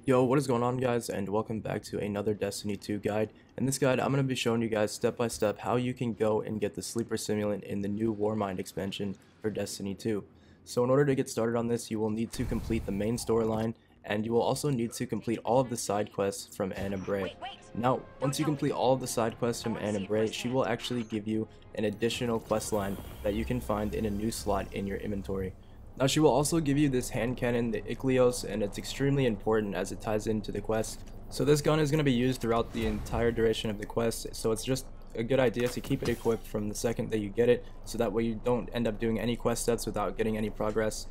Yo, what is going on, guys, and welcome back to another Destiny 2 guide. In this guide, I'm going to be showing you guys step by step how you can go and get the Sleeper Simulant in the new Warmind expansion for Destiny 2. So in order to get started on this, you will need to complete the main storyline, and you will also need to complete all of the side quests from Anna Bray. Now, once you complete all of the side quests from Anna Bray, she will actually give you an additional quest line that you can find in a new slot in your inventory. Now she will also give you this hand cannon, the Ikleos, and it's extremely important as it ties into the quest. So this gun is going to be used throughout the entire duration of the quest, so it's just a good idea to keep it equipped from the second that you get it, so that way you don't end up doing any quest sets without getting any progress.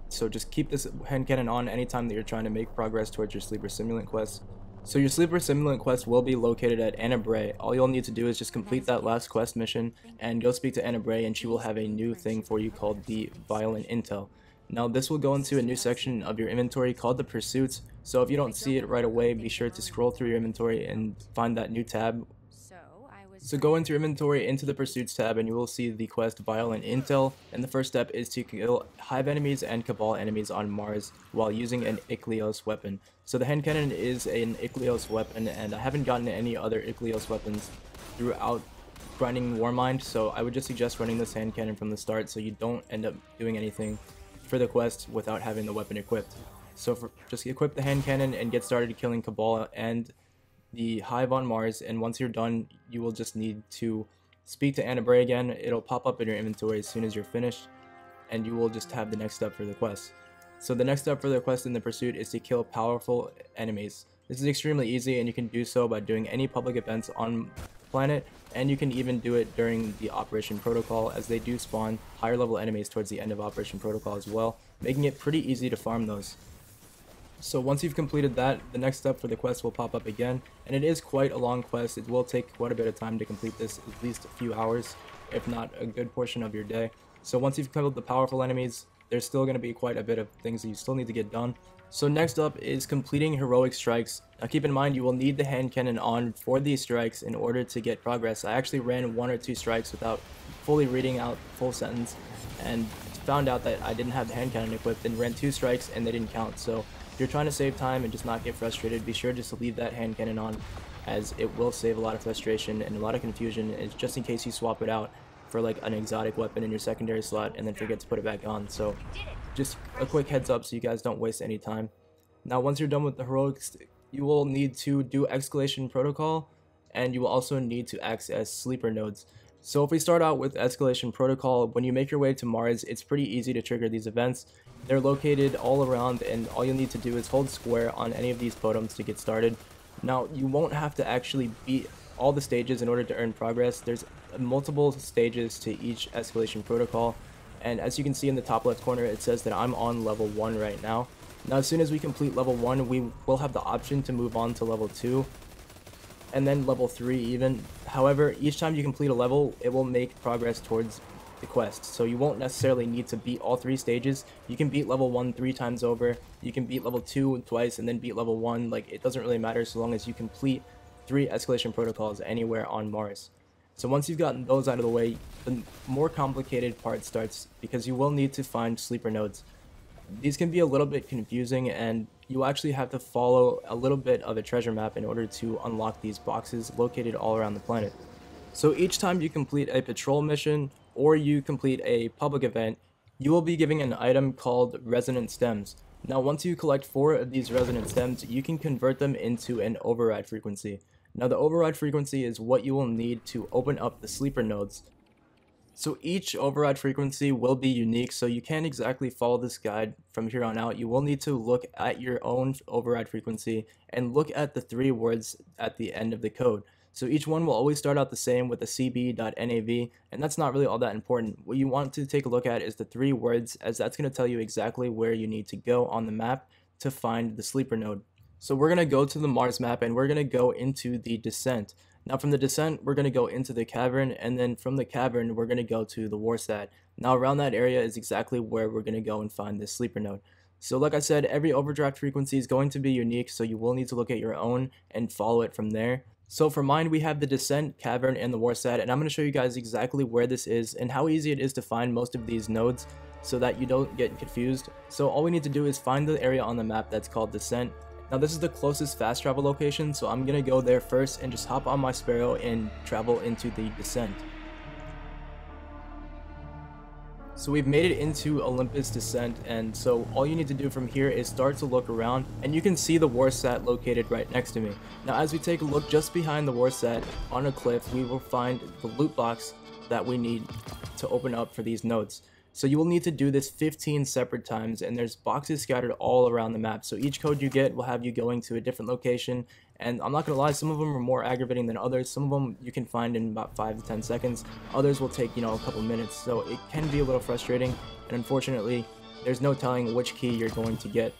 So just keep this hand cannon on anytime that you're trying to make progress towards your Sleeper Simulant quest. So your Sleeper Simulant quest will be located at Anna Bray. All you'll need to do is just complete that last quest mission and go speak to Anna Bray, and she will have a new thing for you called the Violent Intel. Now this will go into a new section of your inventory called the Pursuits, so if you don't see it right away, be sure to scroll through your inventory and find that new tab. So go into your inventory, into the Pursuits tab, and you will see the quest Violent Intel, and the first step is to kill Hive enemies and Cabal enemies on Mars while using an Ikleos weapon. So the hand cannon is an Ikleos weapon, and I haven't gotten any other Ikleos weapons throughout grinding Warmind, so I would just suggest running this hand cannon from the start so you don't end up doing anything for the quest without having the weapon equipped. So just equip the hand cannon and get started killing Cabal and the Hive on Mars, and once you're done, you will just need to speak to Anna Bray again. It'll pop up in your inventory as soon as you're finished, and you will just have the next step for the quest. So the next step for the quest in the pursuit is to kill powerful enemies. This is extremely easy, and you can do so by doing any public events on planet, and you can even do it during the Operation Protocol, as they do spawn higher level enemies towards the end of Operation Protocol as well, making it pretty easy to farm those. So once you've completed that, the next step for the quest will pop up again, and it is quite a long quest. It will take quite a bit of time to complete this, at least a few hours, if not a good portion of your day. So once you've killed the powerful enemies, there's still going to be quite a bit of things that you still need to get done. So next up is completing heroic strikes. Now keep in mind, you will need the hand cannon on for these strikes in order to get progress. I actually ran 1 or 2 strikes without fully reading out the full sentence, and found out that I didn't have the hand cannon equipped, and ran 2 strikes and they didn't count. So if you're trying to save time and just not get frustrated, be sure just to leave that hand cannon on, as it will save a lot of frustration and a lot of confusion. It's just in case you swap it out for like an exotic weapon in your secondary slot and then forget to put it back on. So just a quick heads up so you guys don't waste any time. Now once you're done with the heroics, you will need to do Excavation Protocol, and you will also need to access sleeper nodes. So if we start out with Excavation Protocol, when you make your way to Mars, it's pretty easy to trigger these events. They're located all around, and all you'll need to do is hold square on any of these totems to get started. Now you won't have to actually beat all the stages in order to earn progress. There's multiple stages to each Escalation Protocol, and as you can see in the top left corner, it says that I'm on level 1 right now. Now as soon as we complete level 1, we will have the option to move on to level 2, and then level 3 even. However, each time you complete a level, it will make progress towards the quest, so you won't necessarily need to beat all 3 stages. You can beat level 1 3 times over, you can beat level 2 twice, and then beat level 1. Like, it doesn't really matter so long as you complete 3 escalation protocols anywhere on Mars. So once you've gotten those out of the way, the more complicated part starts, because you will need to find sleeper nodes. These can be a little bit confusing, and you actually have to follow a little bit of a treasure map in order to unlock these boxes located all around the planet. So each time you complete a patrol mission or you complete a public event, you will be given an item called Resonant Stems. Now once you collect 4 of these Resonant Stems, you can convert them into an override frequency. Now the override frequency is what you will need to open up the sleeper nodes. So each override frequency will be unique, so you can't exactly follow this guide from here on out. You will need to look at your own override frequency and look at the 3 words at the end of the code. So each one will always start out the same with a cb.nav, and that's not really all that important. What you want to take a look at is the 3 words, as that's going to tell you exactly where you need to go on the map to find the sleeper node. So we're going to go to the Mars map, and we're going to go into the descent. Now from the descent, we're going to go into the cavern, and then from the cavern, we're going to go to the Warstat. Now around that area is exactly where we're going to go and find this sleeper node. So like I said, every overdraft frequency is going to be unique, so you will need to look at your own and follow it from there. So for mine, we have the descent, cavern, and the Warstat, and I'm going to show you guys exactly where this is and how easy it is to find most of these nodes so that you don't get confused. So all we need to do is find the area on the map that's called descent, Now this is the closest fast travel location, so I'm gonna go there first and just hop on my Sparrow and travel into the descent. So we've made it into Olympus Descent, and so all you need to do from here is start to look around, and you can see the war sat located right next to me. Now as we take a look just behind the war sat on a cliff, we will find the loot box that we need to open up for these nodes. So you will need to do this 15 separate times, and there's boxes scattered all around the map. So each code you get will have you going to a different location, and I'm not gonna lie, some of them are more aggravating than others. Some of them you can find in about 5 to 10 seconds. Others will take, a couple minutes, so it can be a little frustrating, and unfortunately, there's no telling which key you're going to get.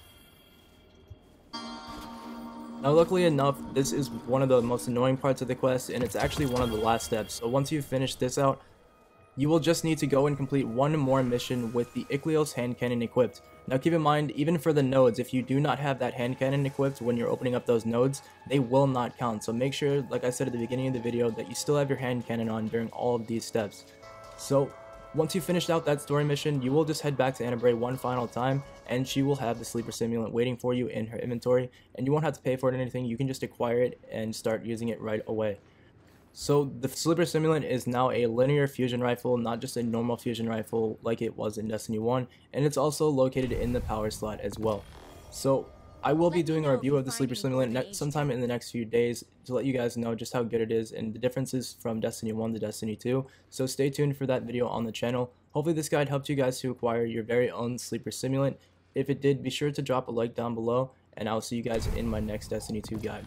Now luckily enough, this is one of the most annoying parts of the quest, and it's actually one of the last steps. So once you finish this out, you will just need to go and complete one more mission with the Ichlios hand cannon equipped. Now keep in mind, even for the nodes, if you do not have that hand cannon equipped when you're opening up those nodes, they will not count. So make sure, like I said at the beginning of the video, that you still have your hand cannon on during all of these steps. So once you finished out that story mission, you will just head back to Anna Bray one final time, and she will have the Sleeper Simulant waiting for you in her inventory, and you won't have to pay for it or anything. You can just acquire it and start using it right away. So the Sleeper Simulant is now a linear fusion rifle, not just a normal fusion rifle like it was in Destiny 1, and it's also located in the power slot as well. So I will be doing a review of the Sleeper Simulant sometime in the next few days to let you guys know just how good it is and the differences from Destiny 1 to Destiny 2, so stay tuned for that video on the channel. Hopefully this guide helped you guys to acquire your very own Sleeper Simulant. If it did, be sure to drop a like down below, and I will see you guys in my next Destiny 2 guide.